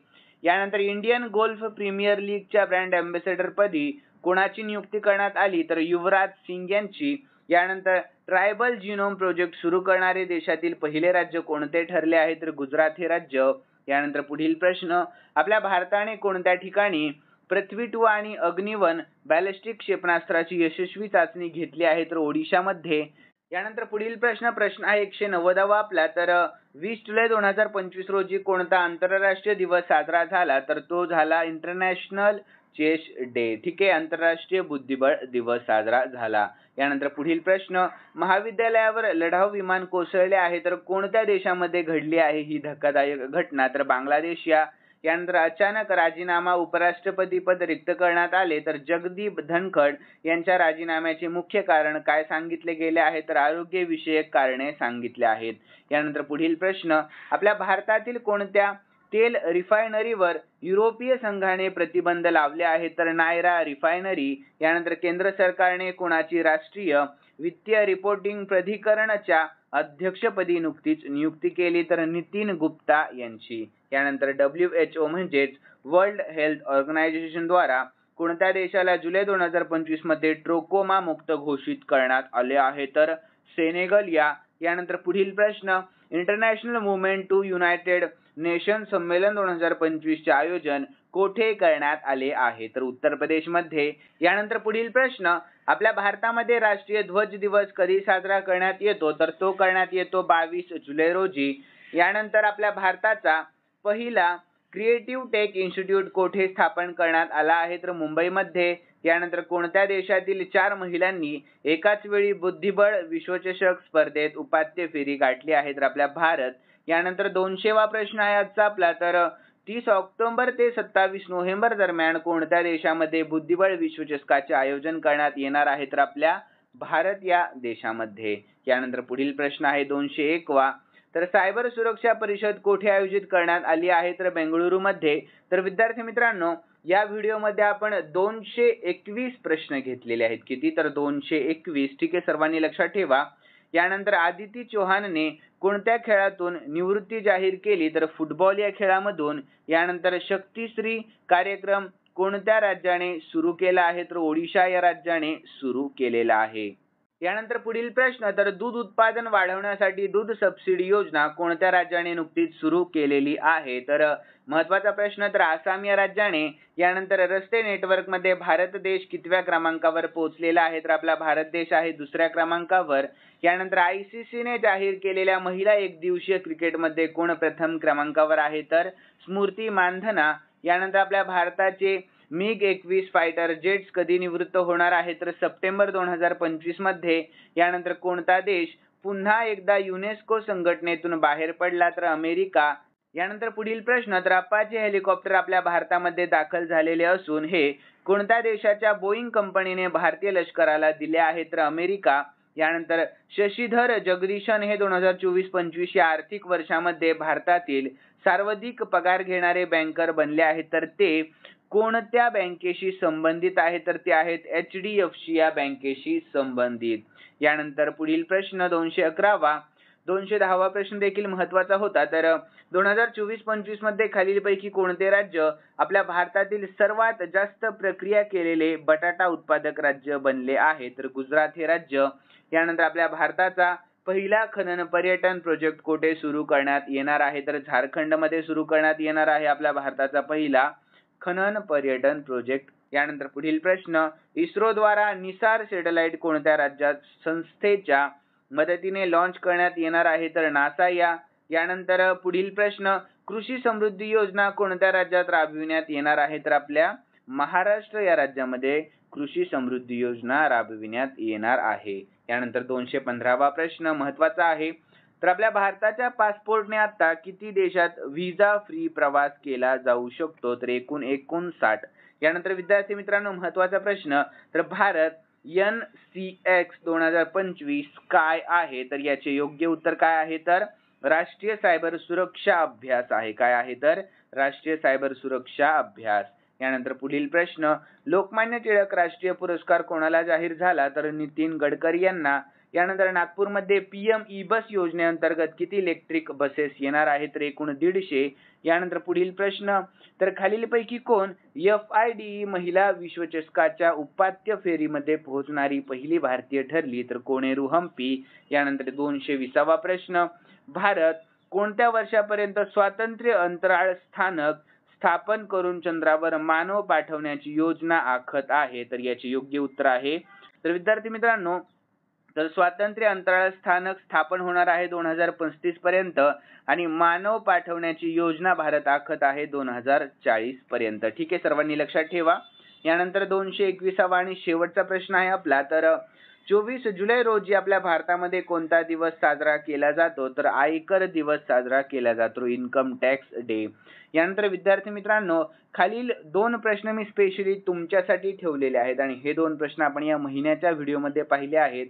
यानंतर इंडियन गोल्फ प्रीमियर लीगच्या ब्रँड अँबॅसेडर पदी कोणाची नियुक्ती करण्यात आली तर युवराज सिंग यांची. यानंतर ट्रायबल जिनोम प्रोजेक्ट सुरू करणारे देशातील पहिले राज्य कोणते ठरले आहे तर गुजरात हे राज्य. यानंतर पुढील प्रश्न, आपल्या भारताने कोणत्या ठिकाणी पृथ्वी-2 आणि अग्निवन बॅलिस्टिक क्षेपणास्त्राची यशस्वी चाचणी घेतली आहे? तर ओडिशामध्ये. यानंतर पुढील प्रश्न आहे 190वा आपला. तर 20 जुलै 2025 रोजी कोणता आंतरराष्ट्रीय दिवस साजरा झाला? तर तो झाला इंटरनॅशनल चेस डे. ठीक आहे, आंतरराष्ट्रीय बुद्धिबळ दिवस साजरा झाला. यानंतर पुढील प्रश्न, महाविद्यालयावर लढाऊ विमान कोसळले आहे तर कोणत्या देशामध्ये घडली आहे ही धक्कादायक घटना? तर बांगलादेश या. यानंतर अचानक राजीनामा उपराष्ट्रपती पद रिक्त करण्यात आले तर जगदीप धनखड यांच्या राजीनाम्याचे मुख्य कारण काय सांगितले गेले आहे? तर आरोग्यविषयक कारणे सांगितले आहेत. यानंतर पुढील प्रश्न, आपल्या भारतातील कोणत्या तेल रिफायनरीवर युरोपीय संघाने प्रतिबंध लावले आहे? तर नायरा रिफायनरी. यानंतर केंद्र सरकारने कोणाची राष्ट्रीय वित्तीय रिपोर्टिंग प्राधिकरणाच्या अध्यक्षपदी नुकतीच नियुक्ती केली? तर नितीन गुप्ता यांची. यानंतर WHO म्हणजेच वर्ल्ड हेल्थ ऑर्गनायझेशन द्वारा कोणत्या देशाला जुलै 2025 मध्ये ट्रोकोमा मुक्त घोषित करण्यात आले आहे? तर सेनेगल या. यानंतर पुढील प्रश्न, international movement to united nation संमेलन 2025 चे आयोजन कोठे करण्यात आले आहे? तर उत्तर प्रदेशमध्ये. यानंतर पुढील प्रश्न, आपल्या भारतामध्ये राष्ट्रीय ध्वज दिवस कधी साजरा करण्यात येतो? तर तो करण्यात येतो 22 जुलै रोजी. यानंतर आपल्या भारताचा पहिला क्रिएटिव्ह टेक इन्स्टिट्यूट कोठे स्थापन करण्यात आला आहे? तर मुंबईमध्ये. यानंतर कोणत्या देशातील 4 महिलांनी एकाच वेळी बुद्धिबळ विश्वचषक स्पर्धेत उपांत्य फेरी गाठली आहे? तर आपल्या भारत. यानंतर 200वा प्रश्न आहे आजचा आपला. तर 30 ऑक्टोबर ते 27 नोव्हेंबर दरम्यान कोणत्या देशामध्ये बुद्धिबळ विश्वचषकाचे आयोजन करण्यात येणार आहे? तर आपल्या भारत या देशामध्ये. यानंतर पुढील प्रश्न आहे 201वा. तर सायबर सुरक्षा परिषद कोठे आयोजित करण्यात आली आहे? तर बेंगळुरूमध्ये. तर विद्यार्थी मित्रांनो, या व्हिडिओमध्ये आपण 221 प्रश्न घेतलेले आहेत. किती? तर 221. ठीक आहे, सर्वांनी लक्षात ठेवा. यानंतर आदिती चौहानने कोणत्या खेळातून निवृत्ती जाहीर केली? तर फुटबॉल या खेळामधून. यानंतर शक्तिश्री कार्यक्रम कोणत्या राज्याने सुरू केला आहे? तर ओडिशा या राज्याने सुरू केलेला आहे. यानंतर पुढील प्रश्न, तर दूध उत्पादन वाढवण्यासाठी दूध सबसिडी योजना कोणत्या राज्याने नुकतीच सुरू केलेली आहे? तर महत्त्वाचा प्रश्न, तर आसाम या राज्याने. यानंतर रस्ते नेटवर्क मध्ये भारत देश कितव्या क्रमांकावर पोहोचलेला आहे? तर आपला भारत देश आहे 2ऱ्या क्रमांकावर. यानंतर ICC ने जाहीर केलेल्या महिला एकदिवसीय क्रिकेटमध्ये कोण प्रथम क्रमांकावर आहे? तर स्मृती मानधना. यानंतर आपल्या भारताचे MiG-21 फायटर जेट्स कधी निवृत्त होणार आहे? तर सप्टेंबर 2025 मध्ये. यानंतर कोणता देश पुन्हा एकदा युनेस्को संघटनेतून बाहेर पडला? तर अमेरिका. यानंतर पुढील प्रश्न, तर अपाचे हेलिकॉप्टर आपल्या भारतामध्ये दाखल झालेले असून हे कोणत्या देशाच्या बोईंग कंपनीने भारतीय लष्कराला दिले आहे? तर अमेरिका. यानंतर शशीधर जगदीशन हे 2024-25 या आर्थिक वर्षामध्ये भारतातील सर्वाधिक पगार घेणारे बँकर बनले आहेत. तर ते कोणत्या बँकेशी संबंधित आहे? तर ते आहेत HDFC या बँकेशी संबंधित. यानंतर पुढील प्रश्न 211वा. 210वा प्रश्न देखील महत्त्वाचा होता. तर 2024-25 मध्ये खालीलपैकी कोणते राज्य आपल्या भारतातील सर्वात जास्त प्रक्रिया केलेले बटाटा उत्पादक राज्य बनले आहे? तर गुजरात हे राज्य. यानंतर आपल्या भारताचा पहिला खनन पर्यटन प्रोजेक्ट कोठे सुरू करण्यात येणार आहे? तर झारखंडमध्ये सुरू करण्यात येणार आहे आपल्या भारताचा पहिला खनन पर्यटन प्रोजेक्ट. यानंतर पुढील प्रश्न, इस्रो द्वारा निसार सॅटेलाइट कोणत्या राज्यात संस्थेच्या मदतीने लॉन्च करण्यात येणार आहे? तर नासा या. यानंतर पुढील प्रश्न, कृषी समृद्धी योजना कोणत्या राज्यात राबविण्यात येणार आहे? तर आपल्या महाराष्ट्र या राज्यामध्ये कृषी समृद्धी योजना राबविण्यात येणार आहे. यानंतर 215वा प्रश्न महत्त्वाचा आहे. तर आपल्या भारताच्या पासपोर्टने आता किती देशात व्हिसा फ्री प्रवास केला जाऊ शकतो? तर एकूण 59. यानंतर विद्यार्थी मित्रांनो, महत्त्वाचा प्रश्न, तर भारत NCX 2025 काय आहे? तर याचे योग्य उत्तर काय आहे? तर राष्ट्रीय सायबर सुरक्षा अभ्यास आहे. काय आहे? तर राष्ट्रीय सायबर सुरक्षा अभ्यास. यानंतर पुढील प्रश्न, लोकमान्य टिळक राष्ट्रीय पुरस्कार कोणाला जाहीर झाला? तर नितीन गडकरी यांना. यानंतर नागपूरमध्ये PM ई-बस योजनेअंतर्गत किती इलेक्ट्रिक बसेस येणार आहेत? तर एकूण 150. यानंतर पुढील प्रश्न, तर खालीलपैकी कोण FIDE महिला विश्वचषकाच्या उपांत्य फेरीमध्ये पोहोचणारी पहिली भारतीय ठरली? तर कोनेरू हम्पी. यानंतर 220वा प्रश्न, भारत कोणत्या वर्षापर्यंत स्वातंत्र्य अंतराळ स्थानक स्थापन करून चंद्रावर मानव पाठवण्याची योजना आखत आहे? तर याचे योग्य उत्तर आहे, तर विद्यार्थी मित्रांनो, तर स्वातंत्र्य अंतराळ स्थानक स्थापन होणार आहे 2035 पर्यंत आणि मानव पाठवण्याची योजना भारत आखत आहे 2040 पर्यंत. ठीक आहे, सर्वांनी लक्षात ठेवा. यानंतर 221वा आणि शेवटचा प्रश्न आहे आपला. तर 24 जुलै रोजी आपल्या भारतामध्ये कोणता दिवस साजरा केला जातो? तर आयकर दिवस साजरा केला जातो, इन्कम टॅक्स डे. यानंतर विद्यार्थी मित्रांनो, खालील 2 प्रश्न मी स्पेशली तुमच्यासाठी ठेवलेले आहेत आणि हे 2 प्रश्न आपण या महिन्याच्या व्हिडिओमध्ये पाहिले आहेत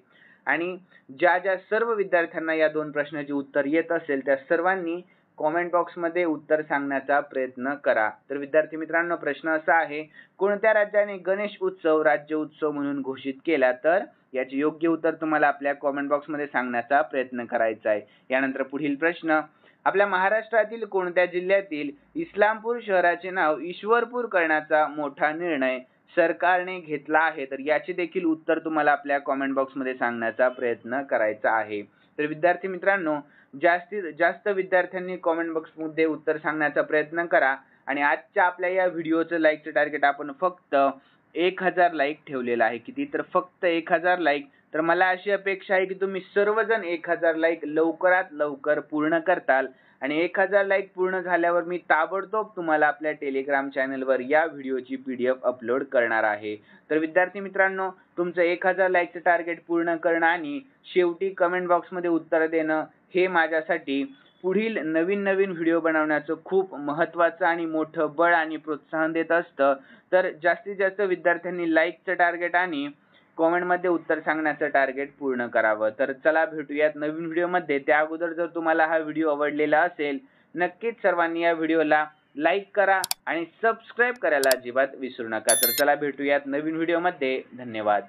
आणि ज्या सर्व विद्यार्थ्यांना या 2 प्रश्नाचे उत्तर येत असेल त्या सर्वांनी कॉमेंट बॉक्समध्ये उत्तर सांगण्याचा प्रयत्न करा. तर विद्यार्थी मित्रांनो, प्रश्न असा आहे, कोणत्या राज्याने गणेश उत्सव राज्य उत्सव म्हणून घोषित केला? तर याचे योग्य उत्तर तुम्हाला आपल्या कॉमेंट बॉक्समध्ये सांगण्याचा प्रयत्न करायचा आहे. यानंतर पुढील प्रश्न, आपल्या महाराष्ट्रातील कोणत्या जिल्ह्यातील इस्लामपूर शहराचे नाव ईश्वरपूर करण्याचा मोठा निर्णय सरकारने घेतला आहे? तर याचे देखील उत्तर तुम्हाला आपल्या कॉमेंट बॉक्समध्ये सांगण्याचा प्रयत्न करायचा आहे. तर विद्यार्थी मित्रांनो, जास्तीत जास्त विद्यार्थ्यांनी कॉमेंट बॉक्समध्ये उत्तर सांगण्याचा प्रयत्न करा आणि आजच्या आपल्या या व्हिडिओचं लाईकचं टार्गेट आपण फक्त 1000 लाईक ठेवलेलं आहे. किती? तर फक्त 1000 लाईक. तर मला अशी अपेक्षा आहे की तुम्ही सर्वजण 1000 लाईक लवकरात लवकर पूर्ण करताल आणि 1000 लाईक पूर्ण झाल्यावर मी ताबडतोब तुम्हाला आपल्या टेलिग्राम चॅनलवर या व्हिडिओची PDF अपलोड करणार आहे. तर विद्यार्थी मित्रांनो, तुमचं 1000 लाईकचं टार्गेट पूर्ण करणं आणि शेवटी कमेंट बॉक्समध्ये उत्तर देणं हे माझ्यासाठी पुढील नवीन व्हिडिओ बनवण्याचं खूप महत्त्वाचं आणि मोठं बळ आणि प्रोत्साहन देत असतं. तर जास्तीत जास्त विद्यार्थ्यांनी लाईकचं टार्गेट आणि कॉमेंटमध्ये उत्तर सांगण्याचं टार्गेट पूर्ण करावं. तर चला भेटूयात नवीन व्हिडिओमध्ये. त्या अगोदर जर तुम्हाला हा व्हिडिओ आवडलेला असेल, नक्कीच सर्वांनी या व्हिडिओला लाईक करा आणि सबस्क्राईब करायला अजिबात विसरू नका. तर चला भेटूयात नवीन व्हिडिओमध्ये. धन्यवाद.